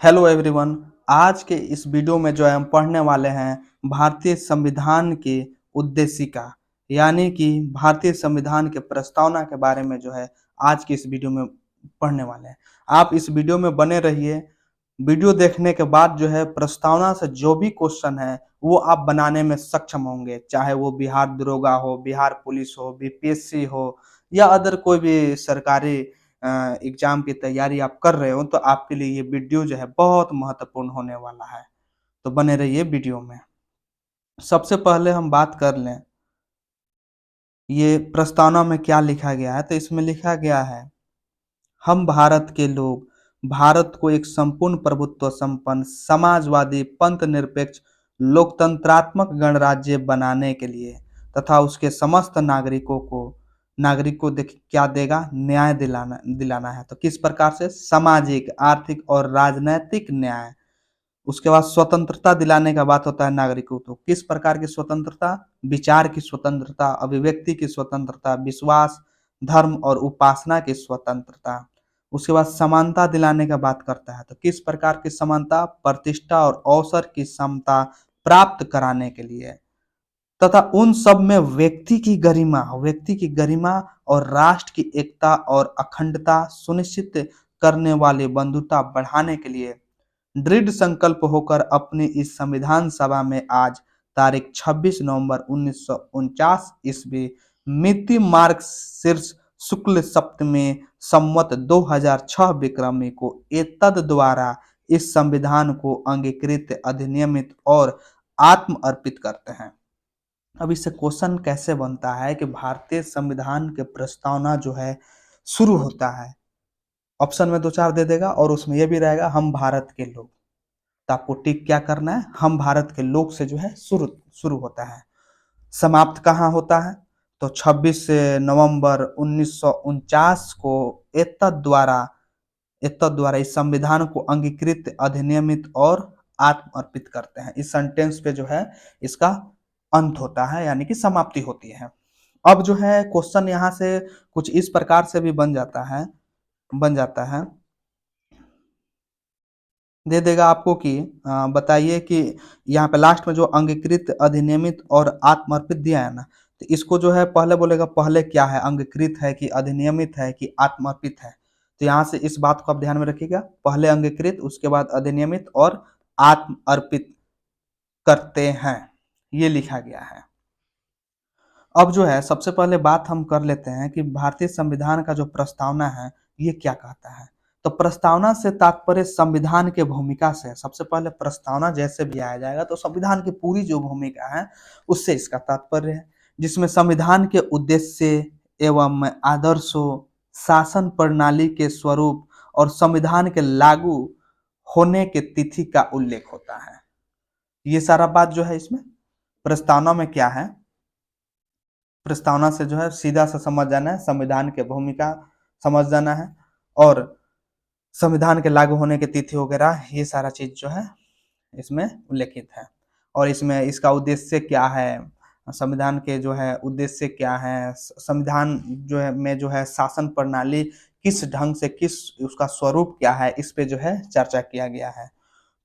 Hello everyone. आज के इस वीडियो में जो है हम पढ़ने वाले हैं भारतीय संविधान की उद्देशिका यानी कि भारतीय संविधान के प्रस्तावना के बारे में जो है आज की इस वीडियो में पढ़ने वाले हैं। आप इस वीडियो में बने रहिए। वीडियो देखने के बाद जो है प्रस्तावना से जो भी क्वेश्चन है वो आप बनाने में सक्षम होंगे, चाहे वो बिहार दरोगा हो, बिहार पुलिस हो, बीपीएससी हो या अदर कोई भी सरकारी एग्जाम की तैयारी आप कर रहे हो तो आपके लिए ये वीडियो जो है बहुत महत्वपूर्ण होने वाला है। तो बने रहिए वीडियो में। सबसे पहले हम बात कर लें ये प्रस्तावना में क्या लिखा गया है। तो इसमें लिखा गया है, हम भारत के लोग भारत को एक संपूर्ण प्रभुत्व संपन्न समाजवादी पंथ निरपेक्ष लोकतंत्रात्मक गणराज्य बनाने के लिए तथा उसके समस्त नागरिक को देख क्या देगा, न्याय दिलाना दिलाना है। तो किस प्रकार से? सामाजिक, आर्थिक और राजनैतिक न्याय। उसके बाद स्वतंत्रता दिलाने का बात होता है नागरिकों को। किस प्रकार की स्वतंत्रता? विचार की स्वतंत्रता, अभिव्यक्ति की स्वतंत्रता, विश्वास, धर्म और उपासना की स्वतंत्रता। उसके बाद समानता दिलाने का बात करता है। तो किस प्रकार की समानता? प्रतिष्ठा और अवसर की समता प्राप्त कराने के लिए तथा उन सब में व्यक्ति की गरिमा और राष्ट्र की एकता और अखंडता सुनिश्चित करने वाली बंधुता बढ़ाने के लिए दृढ़ संकल्प होकर अपनी इस संविधान सभा में आज तारीख 26 नवंबर 1949 ईस्वी मिति मार्ग शीर्ष शुक्ल सप्तमी संवत 2006 विक्रमी को एतद द्वारा इस संविधान को अंगीकृत, अधिनियमित और आत्म अर्पित करते हैं। अब इससे क्वेश्चन कैसे बनता है कि भारतीय संविधान के प्रस्तावना जो है शुरू होता है, ऑप्शन में दो चार दे देगा और उसमें यह भी रहेगा हम भारत के लोग। तो आपको टिक क्या करना है? हम भारत के लोग से जो है शुरू शुरू होता है। समाप्त कहाँ होता है? तो 26 नवंबर 1949 को एतद द्वारा इस संविधान को अंगीकृत, अधिनियमित और आत्म अर्पित करते हैं। इस सेंटेंस पे जो है इसका अंत होता है यानी कि समाप्ति होती है। अब जो है क्वेश्चन यहाँ से कुछ इस प्रकार से भी बन जाता है, दे देगा आपको कि बताइए कि यहाँ पे लास्ट में जो अंगीकृत, अधिनियमित और आत्मर्पित दिया है ना, तो इसको जो है पहले बोलेगा पहले क्या है, अंगीकृत है कि अधिनियमित है कि आत्मर्पित है। तो यहाँ से इस बात को आप ध्यान में रखिएगा, पहले अंगीकृत, उसके बाद अधिनियमित और आत्म अर्पित करते हैं, ये लिखा गया है। अब जो है सबसे पहले बात हम कर लेते हैं कि भारतीय संविधान का जो प्रस्तावना है ये क्या कहता है। तो प्रस्तावना से तात्पर्य संविधान के भूमिका से है। सबसे पहले प्रस्तावना जैसे भी आया जाएगा तो संविधान की पूरी जो भूमिका है उससे इसका तात्पर्य है, जिसमें संविधान के उद्देश्य एवं आदर्शों, शासन प्रणाली के स्वरूप और संविधान के लागू होने के तिथि का उल्लेख होता है। ये सारा बात जो है इसमें प्रस्तावना में क्या है, प्रस्तावना से जो है सीधा सा समझ जाना है, संविधान की भूमिका समझ जाना है और संविधान के लागू होने की तिथि वगैरह ये सारा चीज जो है इसमें उल्लेखित है। और इसमें इसका उद्देश्य क्या है, संविधान के जो है उद्देश्य क्या है, संविधान जो है में जो है शासन प्रणाली किस ढंग से, किस उसका स्वरूप क्या है, इस पे जो है चर्चा किया गया है।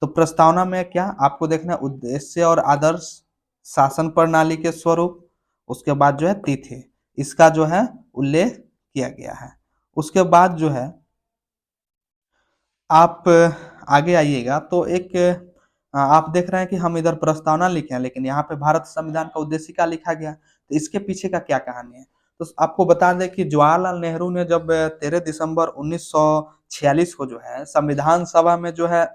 तो प्रस्तावना में क्या आपको देखना है, उद्देश्य और आदर्श, शासन प्रणाली के स्वरूप, उसके बाद जो है तिथि, इसका जो है उल्लेख किया गया है। उसके बाद जो है आप आगे आइएगा तो एक आप देख रहे हैं कि हम इधर प्रस्तावना लिखे हैं लेकिन यहाँ पे भारत संविधान का उद्देशिका लिखा गया, तो इसके पीछे का क्या कहानी है। तो आपको बता दें कि जवाहरलाल नेहरू ने जब 13 दिसंबर 1946 को जो है संविधान सभा में जो है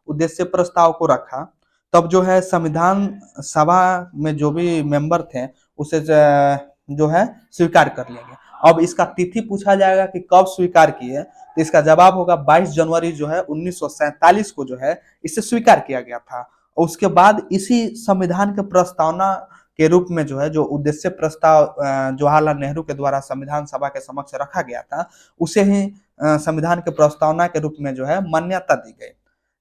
उद्देश्य प्रस्ताव को रखा, तब जो है संविधान सभा में जो भी मेंबर थे उसे जो है स्वीकार कर लिया गया। अब इसका तिथि पूछा जाएगा कि कब स्वीकार किए, तो इसका जवाब होगा 22 जनवरी जो है 1947 को जो है इसे स्वीकार किया गया था। और उसके बाद इसी संविधान के प्रस्तावना के रूप में जो है जो उद्देश्य प्रस्ताव जवाहरलाल नेहरू के द्वारा संविधान सभा के समक्ष रखा गया था, उसे ही संविधान के प्रस्तावना के रूप में जो है मान्यता दी गई।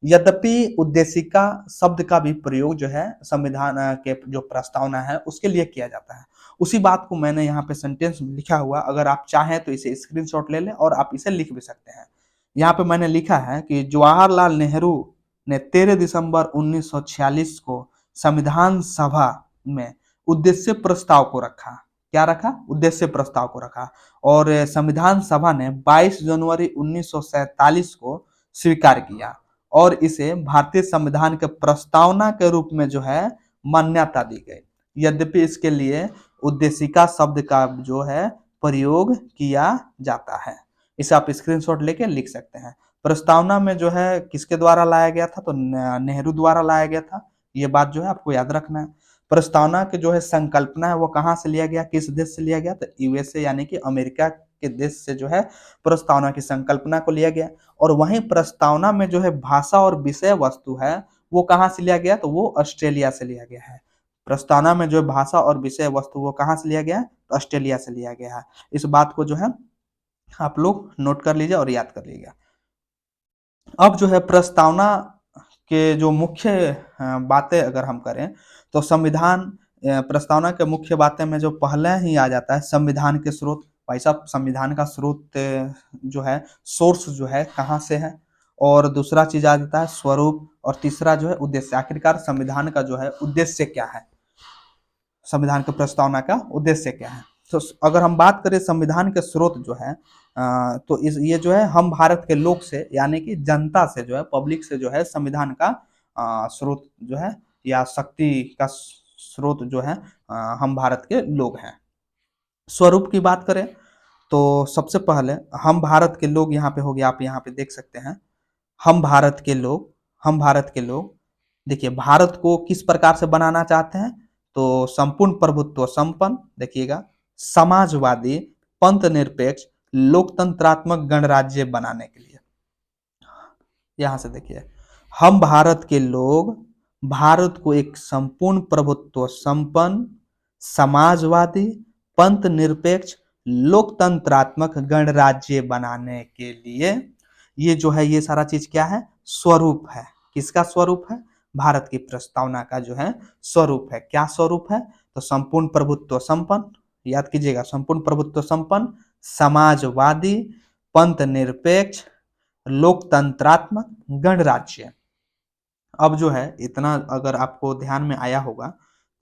यद्यपि उद्देशिका शब्द का भी प्रयोग जो है संविधान के जो प्रस्तावना है उसके लिए किया जाता है। उसी बात को मैंने यहाँ पे सेंटेंस में लिखा हुआ, अगर आप चाहें तो इसे स्क्रीनशॉट ले लें और आप इसे लिख भी सकते हैं। यहाँ पे मैंने लिखा है कि जवाहरलाल नेहरू ने 13 दिसंबर 1946 को संविधान सभा में उद्देश्य प्रस्ताव को रखा। क्या रखा? उद्देश्य प्रस्ताव को रखा। और संविधान सभा ने 22 जनवरी 1947 को स्वीकार किया और इसे भारतीय संविधान के प्रस्तावना के रूप में जो है मान्यता दी गई। यद्यपि इसके लिए उद्देशिका शब्द का जो है प्रयोग किया जाता है। इसे आप स्क्रीनशॉट लेके लिख सकते हैं। प्रस्तावना में जो है किसके द्वारा लाया गया था? तो नेहरू द्वारा लाया गया था। ये बात जो है आपको याद रखना है। प्रस्तावना की जो है संकल्पना है वो कहाँ से लिया गया, किस देश से लिया गया? तो यूएसए यानी कि अमेरिका के देश से जो है प्रस्तावना की संकल्पना को लिया गया। और वहीं प्रस्तावना में जो है भाषा और विषय वस्तु है वो कहाँ से लिया गया? तो वो ऑस्ट्रेलिया से लिया गया है। प्रस्तावना में जो भाषा और विषय वस्तु वो कहाँ से लिया गया है? तो ऑस्ट्रेलिया से लिया गया है। इस बात को जो है आप लोग नोट कर लीजिए और याद कर लीजिए। अब जो है प्रस्तावना के जो मुख्य बातें अगर हम करें तो संविधान प्रस्तावना के मुख्य बातें में जो पहले ही आ जाता है संविधान के स्रोत। भाई साहब संविधान का स्रोत जो है सोर्स जो है कहाँ से है, और दूसरा चीज आ जाता है स्वरूप, और तीसरा जो है उद्देश्य। आखिरकार संविधान का जो है उद्देश्य क्या है, संविधान के प्रस्तावना का उद्देश्य क्या है। तो अगर हम बात करें संविधान के स्रोत जो है तो इस ये जो है हम भारत के लोग से यानी कि जनता से जो है पब्लिक से जो है संविधान का स्रोत जो है या शक्ति का स्रोत जो है हम भारत के लोग हैं। स्वरूप की बात करें तो सबसे पहले हम भारत के लोग यहाँ पे हो गया, आप यहाँ पे देख सकते हैं हम भारत के लोग। हम भारत के लोग देखिए भारत को किस प्रकार से बनाना चाहते हैं? तो संपूर्ण प्रभुत्व संपन्न, देखिएगा, समाजवादी, पंथ निरपेक्ष, लोकतंत्रात्मक गणराज्य बनाने के लिए। यहां से देखिए हम भारत के लोग भारत को एक संपूर्ण प्रभुत्व संपन्न, समाजवादी, पंथ निरपेक्ष, लोकतंत्रात्मक गणराज्य बनाने के लिए ये जो है ये सारा चीज क्या है? स्वरूप है। किसका स्वरूप है? भारत की प्रस्तावना का जो है स्वरूप है। क्या स्वरूप है? तो संपूर्ण प्रभुत्व संपन्न, याद कीजिएगा, संपूर्ण प्रभुत्व संपन्न, समाजवादी, पंथ निरपेक्ष, लोकतंत्रात्मक गणराज्य। अब जो है इतना अगर आपको ध्यान में आया होगा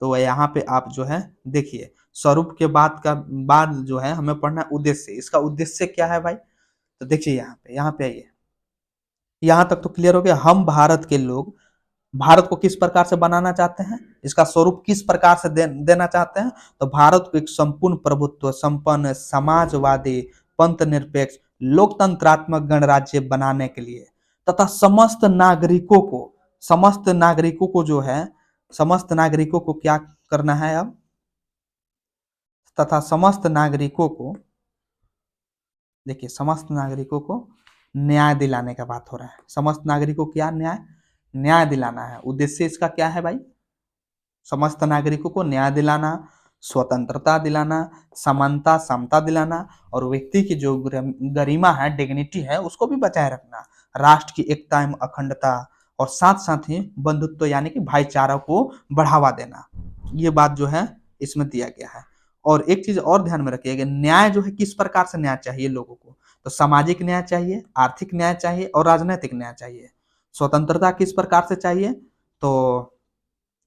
तो यहाँ पे आप जो है देखिए स्वरूप के बाद जो है हमें पढ़ना है उद्देश्य। इसका उद्देश्य क्या है भाई? तो देखिए यहाँ पे आइए, यहाँ तक तो क्लियर हो गया। हम भारत के लोग भारत को किस प्रकार से बनाना चाहते हैं, इसका स्वरूप किस प्रकार से देना चाहते हैं? तो भारत को एक संपूर्ण प्रभुत्व संपन्न, समाजवादी, पंथ निरपेक्ष, लोकतंत्रात्मक गणराज्य बनाने के लिए तथा समस्त नागरिकों को जो है समस्त नागरिकों को क्या करना है अब? तथा समस्त नागरिकों को देखिए समस्त नागरिकों को न्याय दिलाने का बात हो रहा है। समस्त नागरिकों को क्या न्याय? न्याय दिलाना है। उद्देश्य इसका क्या है भाई? समस्त नागरिकों को न्याय दिलाना, स्वतंत्रता दिलाना, समानता समता दिलाना और व्यक्ति की जो गरिमा है, डिग्निटी है, उसको भी बचाए रखना। राष्ट्र की एकता एवं अखंडता और साथ साथ ही बंधुत्व यानी कि भाईचारा को बढ़ावा देना, ये बात जो है इसमें दिया गया है। और एक चीज और ध्यान में रखिएगा, न्याय जो है किस प्रकार से न्याय चाहिए लोगों को? तो सामाजिक न्याय चाहिए, आर्थिक न्याय चाहिए और राजनीतिक न्याय चाहिए। स्वतंत्रता किस प्रकार से चाहिए? तो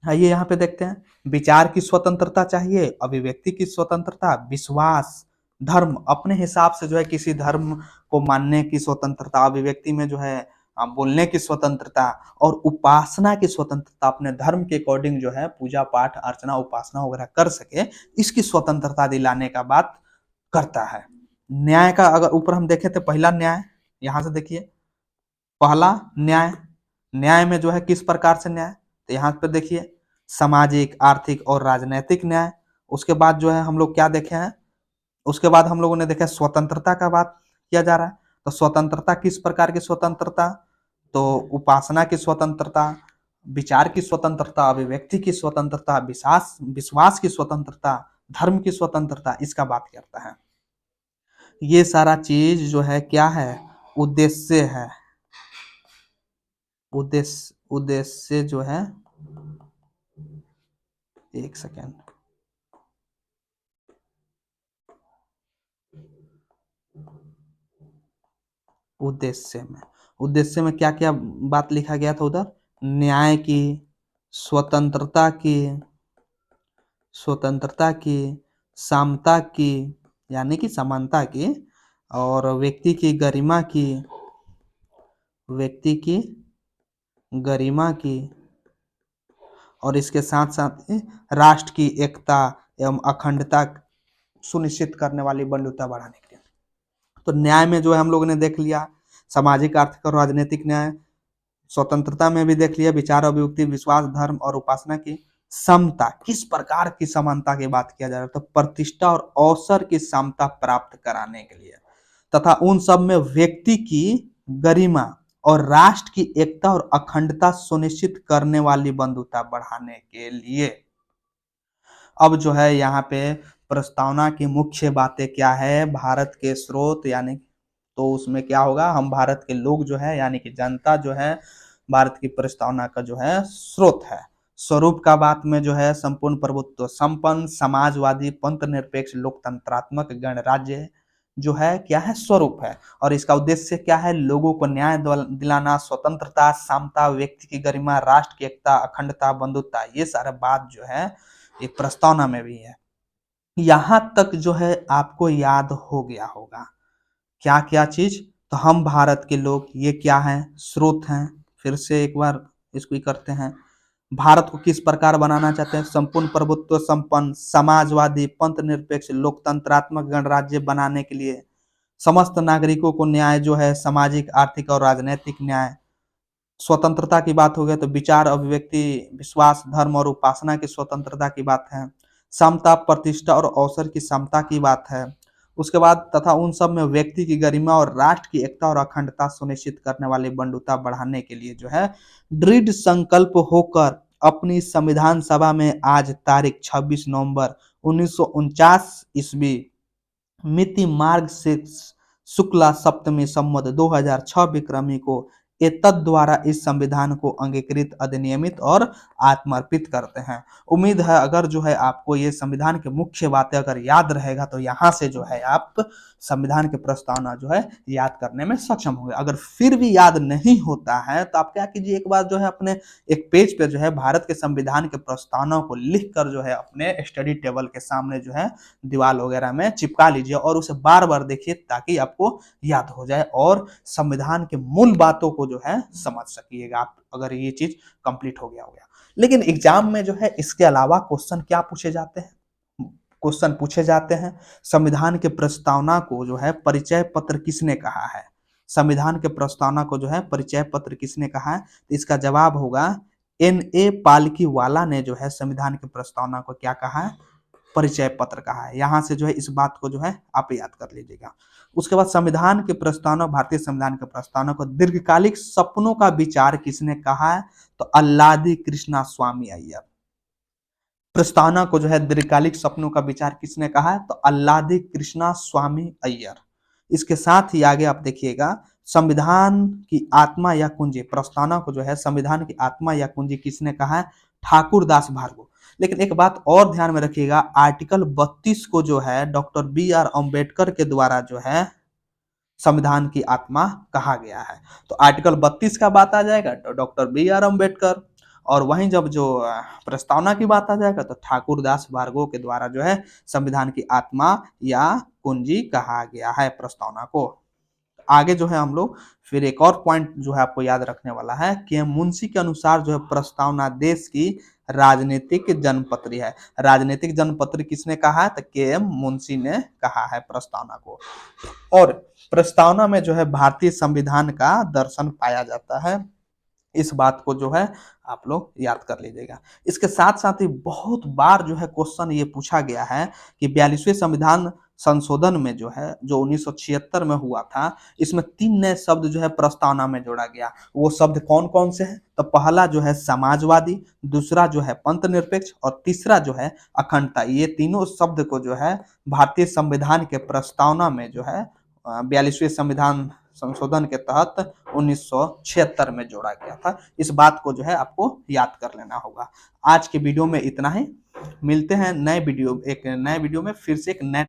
आइए यहाँ पे देखते हैं। विचार की स्वतंत्रता चाहिए, अभिव्यक्ति की स्वतंत्रता, विश्वास, धर्म, अपने हिसाब से जो है किसी धर्म को मानने की स्वतंत्रता, अभिव्यक्ति में जो है बोलने की स्वतंत्रता और उपासना की स्वतंत्रता, अपने धर्म के अकॉर्डिंग जो है पूजा पाठ अर्चना उपासना वगैरह कर सके, इसकी स्वतंत्रता दिलाने का बात करता है। न्याय का अगर ऊपर हम देखें तो पहला न्याय, यहाँ से देखिए पहला न्याय, न्याय में जो है किस प्रकार से न्याय? तो यहाँ पे देखिए सामाजिक, आर्थिक और राजनैतिक न्याय। उसके बाद जो है हम लोग क्या देखे हैं? उसके बाद हम लोगों ने देखा स्वतंत्रता का बात किया जा रहा है। तो स्वतंत्रता किस प्रकार की स्वतंत्रता? तो उपासना की स्वतंत्रता, विचार की स्वतंत्रता, अभिव्यक्ति की स्वतंत्रता, विश्वास विश्वास की स्वतंत्रता, धर्म की स्वतंत्रता, इसका बात करता है। ये सारा चीज जो है क्या है? उद्देश्य है। उद्देश्य जो है, एक सेकेंड, उद्देश्य में। उद्देश्य में क्या-क्या बात लिखा गया था उधर? न्याय की, स्वतंत्रता की, स्वतंत्रता की, समता की यानी कि समानता की और व्यक्ति की गरिमा की और इसके साथ-साथ राष्ट्र की एकता एवं अखंडता सुनिश्चित करने वाली बंधुता बढ़ाने के लिए। तो न्याय में जो है हम लोगों ने देख लिया, सामाजिक, आर्थिक और राजनीतिक न्याय। स्वतंत्रता में भी देख लिया, विचार, अभिव्यक्ति, विश्वास, धर्म और उपासना की। समता, किस प्रकार की समानता की बात किया जा रहा है? तो प्रतिष्ठा और अवसर की समता प्राप्त कराने के लिए तथा उन सब में व्यक्ति की गरिमा और राष्ट्र की एकता और अखंडता सुनिश्चित करने वाली बंधुता बढ़ाने के लिए। अब जो है यहाँ पे प्रस्तावना की मुख्य बातें क्या है? भारत के स्रोत यानी तो उसमें क्या होगा? हम भारत के लोग जो है यानी कि जनता जो है भारत की प्रस्तावना का जो है स्रोत है। स्वरूप का बात में जो है संपूर्ण प्रभुत्व संपन्न समाजवादी पंथ निरपेक्ष लोकतंत्रात्मक गणराज्य जो है क्या है? स्वरूप है। और इसका उद्देश्य क्या है? लोगों को न्याय दिलाना, स्वतंत्रता, समता, व्यक्ति की गरिमा, राष्ट्र की एकता, अखंडता, बंधुता, ये सारा बात जो है ये प्रस्तावना में भी है। यहाँ तक जो है आपको याद हो गया होगा। क्या-क्या चीज़? तो हम भारत के लोग ये क्या हैं? स्रोत हैं। फिर से एक बार इसको ही करते हैं। भारत को किस प्रकार बनाना चाहते हैं? संपूर्ण प्रभुत्व संपन्न, समाजवादी, पंथ निरपेक्ष, लोकतंत्रात्मक गणराज्य बनाने के लिए समस्त नागरिकों को न्याय जो है सामाजिक, आर्थिक और राजनैतिक न्याय। स्वतंत्रता की बात हो गया तो विचार, अभिव्यक्ति, विश्वास, धर्म और उपासना की स्वतंत्रता की बात है। समता, प्रतिष्ठा और अवसर की समता की बात है। उसके बाद तथा उन सब में व्यक्ति की गरिमा और राष्ट्र की एकता और अखंडता सुनिश्चित करने वाली बंधुता बढ़ाने के लिए जो है दृढ़ संकल्प होकर अपनी संविधान सभा में आज तारीख 26 नवंबर 1949 ईस्वी मिति मार्ग से शुक्ला सप्तमी संवत 2006 विक्रमी को एतद द्वारा इस संविधान को अंगीकृत, अधिनियमित और आत्मर्पित करते हैं। उम्मीद है अगर जो है आपको ये संविधान की मुख्य बातें अगर याद रहेगा तो यहाँ से जो है आप संविधान की प्रस्तावना जो है याद करने में सक्षम होंगे। अगर फिर भी याद नहीं होता है तो आप क्या कीजिए, एक बार जो है अपने एक पेज पे जो है भारत के संविधान के प्रस्तावना को लिख कर जो है अपने स्टडी टेबल के सामने जो है दीवार वगैरह में चिपका लीजिए और उसे बार-बार देखिए ताकि आपको याद हो जाए और संविधान के मूल बातों को जो है समझ सकिएगा आप, अगर ये चीज़ कंप्लीट हो गया हो गया। लेकिन एग्जाम में जो है इसके अलावा क्वेश्चन क्या पूछे जाते हैं? क्वेश्चन पूछे जाते हैं, संविधान के प्रस्तावना को जो है परिचय पत्र किसने कहा है? संविधान के प्रस्तावना को जो है परिचय पत्र किसने कहा है? तो इसका जवाब होगा एन.ए. पालकीवाला ने जो है संविधान की प्रस्तावना को क्या कहा है? परिचय पत्र कहा है। यहाँ से जो है इस बात को जो है आप याद कर लीजिएगा। उसके बाद संविधान के प्रस्तावना, भारतीय संविधान के प्रस्तावना को दीर्घकालिक सपनों का विचार किसने कहा है? तो अल्लादी कृष्णा स्वामी अय्यर। प्रस्तावना को जो है दीर्घकालिक सपनों का विचार किसने कहा है? तो अल्लादी कृष्णा स्वामी अय्यर। इसके साथ ही आगे आप देखिएगा संविधान की आत्मा या कुंजी, प्रस्तावना को जो है संविधान की आत्मा या कुंजी किसने कहा है? ठाकुर दास भार्गव। लेकिन एक बात और ध्यान में रखिएगा, आर्टिकल 32 को जो है डॉक्टर बी आर अम्बेडकर के द्वारा जो है संविधान की आत्मा कहा गया है। तो आर्टिकल 32 का बात आ जाएगा तो डॉक्टर बी आर अम्बेडकर, और वहीं जब जो प्रस्तावना की बात आ जाएगा तो ठाकुर दास भार्गव के द्वारा जो है संविधान की आत्मा या कुंजी कहा गया है प्रस्तावना को। आगे जो है हम लोग फिर एक और पॉइंट जो है आपको याद रखने वाला है कि मुंशी के अनुसार जो है प्रस्तावना देश की राजनीतिक जनपत्री है। राजनीतिक जनपत्री किसने कहा है? तो के.एम. मुंशी ने कहा है प्रस्तावना को। और प्रस्तावना में जो है भारतीय संविधान का दर्शन पाया जाता है। इस बात को जो है आप लोग याद कर लीजिएगा। इसके साथ-साथ ही बहुत बार जो है क्वेश्चन ये पूछा गया है कि 42वें संविधान संशोधन में जो है, जो 1976 में हुआ था, इसमें 3 नए शब्द जो है प्रस्तावना में जोड़ा गया। वो शब्द कौन-कौन से हैं? तो पहला जो है समाजवादी, दूसरा जो है पंथ निरपेक्ष और तीसरा जो है अखंडता। ये तीनों शब्द को जो है भारतीय संविधान के प्रस्तावना में जो है 42वें संविधान संशोधन के तहत 1976 में जोड़ा गया था। इस बात को जो है आपको याद कर लेना होगा। आज के वीडियो में इतना ही। मिलते हैं एक नए वीडियो में फिर से एक नए